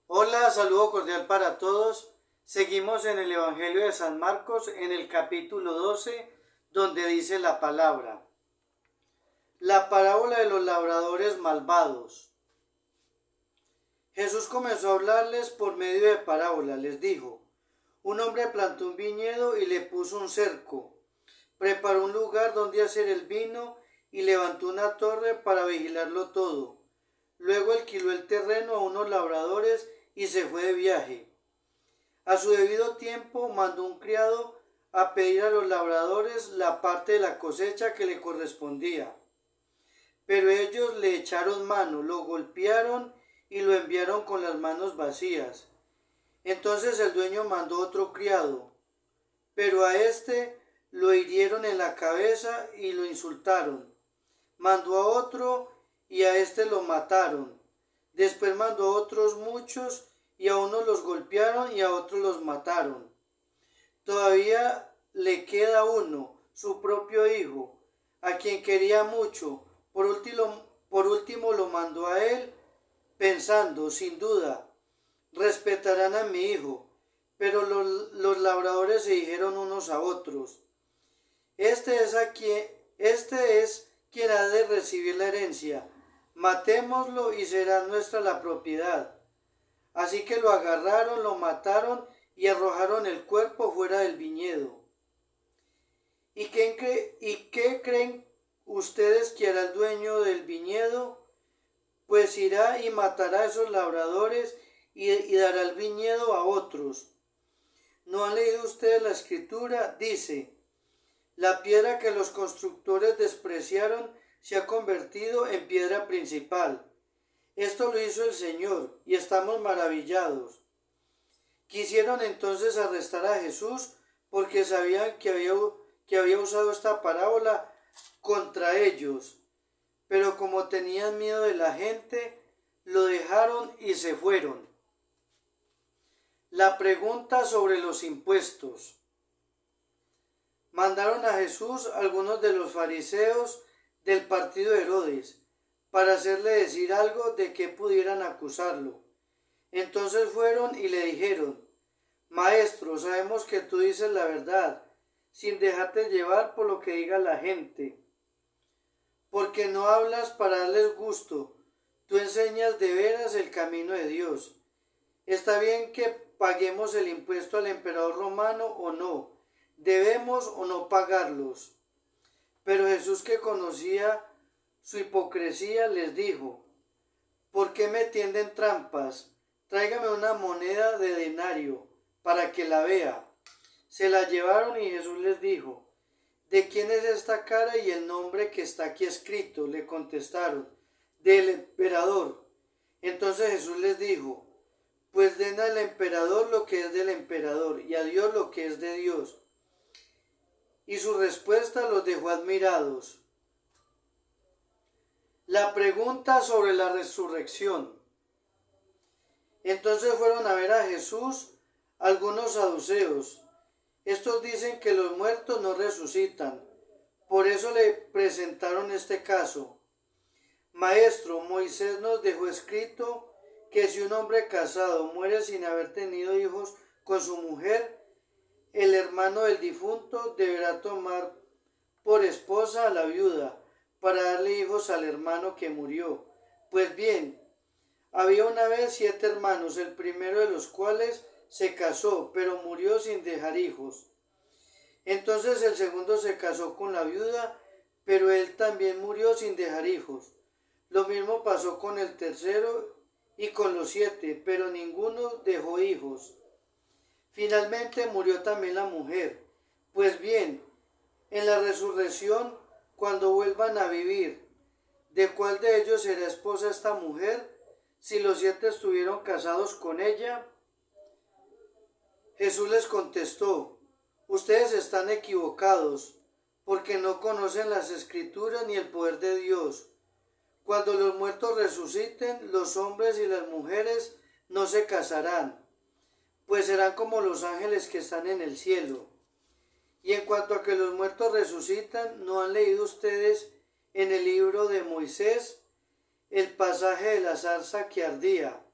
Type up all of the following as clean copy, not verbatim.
Hola, saludo cordial para todos. Seguimos en el Evangelio de San Marcos, en el capítulo 12, donde dice la palabra. La parábola de los labradores malvados. Jesús comenzó a hablarles por medio de parábola. Les dijo, un hombre plantó un viñedo y le puso un cerco. Preparó un lugar donde hacer el vino y levantó una torre para vigilarlo todo. Luego alquiló el terreno a unos labradores y se fue de viaje. A su debido tiempo mandó un criado a pedir a los labradores la parte de la cosecha que le correspondía. Pero ellos le echaron mano, lo golpearon y lo enviaron con las manos vacías. Entonces el dueño mandó otro criado, pero a éste lo hirieron en la cabeza y lo insultaron. Mandó a otro y a éste lo mataron. Después mandó a otros muchos y a unos los golpearon y a otros los mataron. Todavía le queda uno, su propio hijo, a quien quería mucho. Por último lo mandó a él, pensando, sin duda, respetarán a mi hijo. Pero los labradores se dijeron unos a otros, este es quien ha de recibir la herencia. Matémoslo y será nuestra la propiedad. Así que lo agarraron, lo mataron y arrojaron el cuerpo fuera del viñedo. ¿Y qué creen ustedes que hará el dueño del viñedo? Pues irá y matará a esos labradores y dará el viñedo a otros. ¿No han leído ustedes la escritura? Dice, la piedra que los constructores despreciaron se ha convertido en piedra principal. Esto lo hizo el Señor y estamos maravillados. Quisieron entonces arrestar a Jesús porque sabían que había usado esta parábola contra ellos. Pero como tenían miedo de la gente, lo dejaron y se fueron. La pregunta sobre los impuestos. Mandaron a Jesús algunos de los fariseos del partido de Herodes para hacerle decir algo de que pudieran acusarlo. Entonces fueron y le dijeron, Maestro, sabemos que tú dices la verdad, sin dejarte llevar por lo que diga la gente, porque no hablas para darles gusto, tú enseñas de veras el camino de Dios. Está bien que paguemos el impuesto al emperador romano o no, debemos o no pagarlos. Pero Jesús, que conocía su hipocresía, les dijo, ¿por qué me tienden trampas? Tráigame una moneda de denario para que la vea. Se la llevaron y Jesús les dijo, ¿de quién es esta cara y el nombre que está aquí escrito? Le contestaron, del emperador. Entonces Jesús les dijo, pues den al emperador lo que es del emperador y a Dios lo que es de Dios. Y su respuesta los dejó admirados. La pregunta sobre la resurrección. Entonces fueron a ver a Jesús algunos saduceos. Estos dicen que los muertos no resucitan. Por eso le presentaron este caso. Maestro, Moisés nos dejó escrito que si un hombre casado muere sin haber tenido hijos con su mujer, el hermano del difunto deberá tomar por esposa a la viuda para darle hijos al hermano que murió. Pues bien, había una vez 7 hermanos, el primero de los cuales se casó, pero murió sin dejar hijos. Entonces el segundo se casó con la viuda, pero él también murió sin dejar hijos. Lo mismo pasó con el tercero y con los 7, pero ninguno dejó hijos. Finalmente murió también la mujer. Pues bien, en la resurrección, cuando vuelvan a vivir, ¿de cuál de ellos será esposa esta mujer, si los 7 estuvieron casados con ella? Jesús les contestó, ustedes están equivocados, porque no conocen las Escrituras ni el poder de Dios. Cuando los muertos resuciten, los hombres y las mujeres no se casarán, pues serán como los ángeles que están en el cielo. Y en cuanto a que los muertos resucitan, ¿no han leído ustedes en el libro de Moisés el pasaje de la zarza que ardía,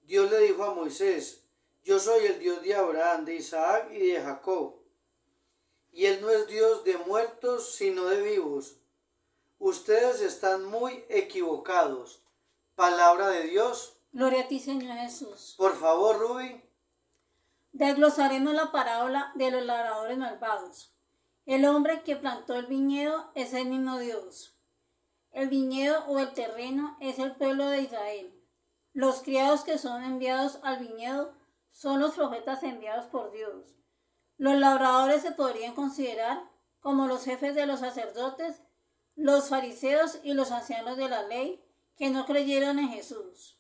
Dios le dijo a Moisés, yo soy el Dios de Abraham, de Isaac y de Jacob. Y Él no es Dios de muertos, sino de vivos. Ustedes están muy equivocados. Palabra de Dios. Gloria a ti, Señor Jesús. Por favor, Ruby. Desglosaremos la parábola de los labradores malvados. El hombre que plantó el viñedo es el mismo Dios. El viñedo o el terreno es el pueblo de Israel. Los criados que son enviados al viñedo son los profetas enviados por Dios. Los labradores se podrían considerar como los jefes de los sacerdotes, los fariseos y los ancianos de la ley que no creyeron en Jesús.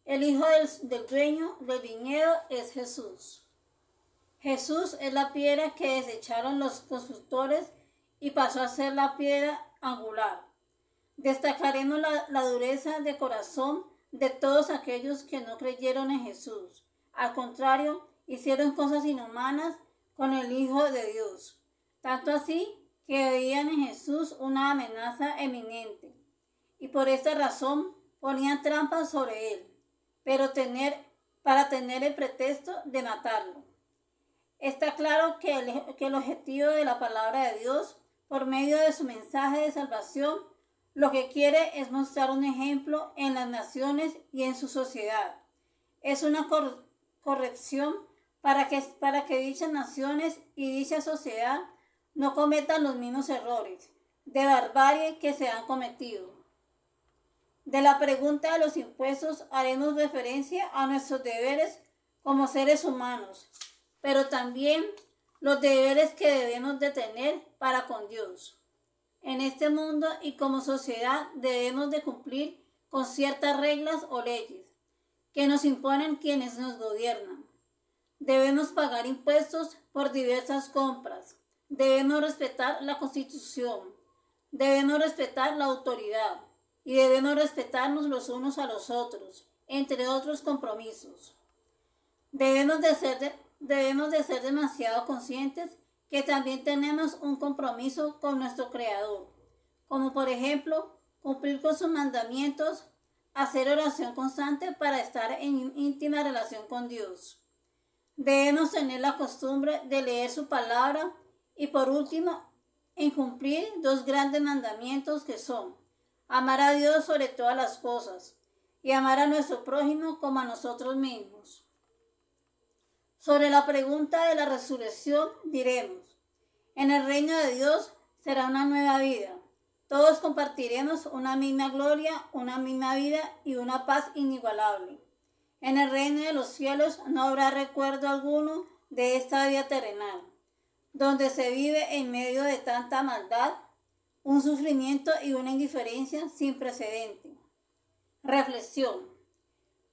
El hijo del dueño del viñedo es Jesús. Jesús es la piedra que desecharon los constructores y pasó a ser la piedra angular. Destacaremos la dureza de corazón de todos aquellos que no creyeron en Jesús. Al contrario, hicieron cosas inhumanas con el Hijo de Dios, tanto así que veían en Jesús una amenaza eminente, y por esta razón ponían trampas sobre él, para tener el pretexto de matarlo. Está claro que el objetivo de la palabra de Dios, por medio de su mensaje de salvación, lo que quiere es mostrar un ejemplo en las naciones y en su sociedad. Es una corrección para que dichas naciones y dicha sociedad no cometan los mismos errores de barbarie que se han cometido. De la pregunta de los impuestos haremos referencia a nuestros deberes como seres humanos, pero también los deberes que debemos de tener para con Dios. En este mundo y como sociedad debemos de cumplir con ciertas reglas o leyes que nos imponen quienes nos gobiernan. Debemos pagar impuestos por diversas compras. Debemos respetar la Constitución. Debemos respetar la autoridad. Y debemos respetarnos los unos a los otros, entre otros compromisos. Debemos de ser demasiado conscientes que también tenemos un compromiso con nuestro Creador, como por ejemplo, cumplir con sus mandamientos, hacer oración constante para estar en íntima relación con Dios. Debemos tener la costumbre de leer su palabra y por último, en cumplir dos grandes mandamientos que son amar a Dios sobre todas las cosas y amar a nuestro prójimo como a nosotros mismos. Sobre la pregunta de la resurrección diremos, en el reino de Dios será una nueva vida. Todos compartiremos una misma gloria, una misma vida y una paz inigualable. En el reino de los cielos no habrá recuerdo alguno de esta vida terrenal, donde se vive en medio de tanta maldad, un sufrimiento y una indiferencia sin precedente. Reflexión.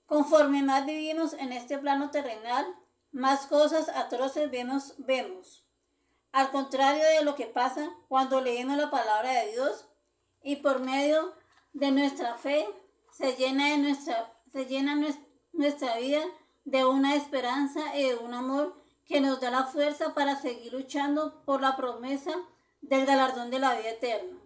Conforme más vivimos en este plano terrenal, más cosas atroces vemos. Al contrario de lo que pasa cuando leemos la palabra de Dios y por medio de nuestra fe se llena nuestra vida de una esperanza y de un amor que nos da la fuerza para seguir luchando por la promesa del galardón de la vida eterna,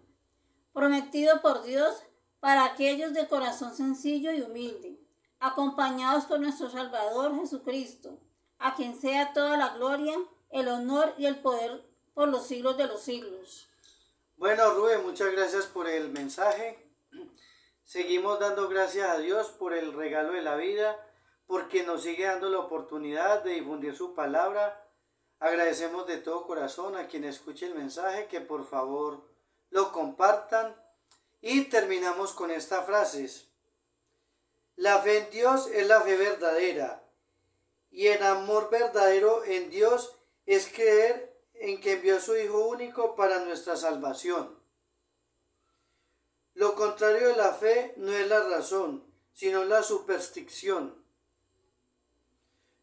prometido por Dios para aquellos de corazón sencillo y humilde, acompañados por nuestro Salvador Jesucristo, a quien sea toda la gloria, el honor y el poder por los siglos de los siglos. Bueno, Rubén, muchas gracias por el mensaje. Seguimos dando gracias a Dios por el regalo de la vida, porque nos sigue dando la oportunidad de difundir su palabra. Agradecemos de todo corazón a quien escuche el mensaje que por favor lo compartan. Y terminamos con estas frases. La fe en Dios es la fe verdadera. Y el amor verdadero en Dios es creer en que envió a su Hijo único para nuestra salvación. Lo contrario de la fe no es la razón, sino la superstición.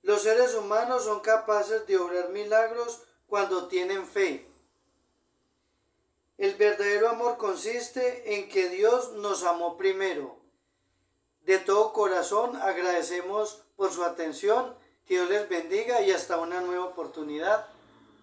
Los seres humanos son capaces de obrar milagros cuando tienen fe. El verdadero amor consiste en que Dios nos amó primero. De todo corazón agradecemos por su atención. Que Dios les bendiga y hasta una nueva oportunidad.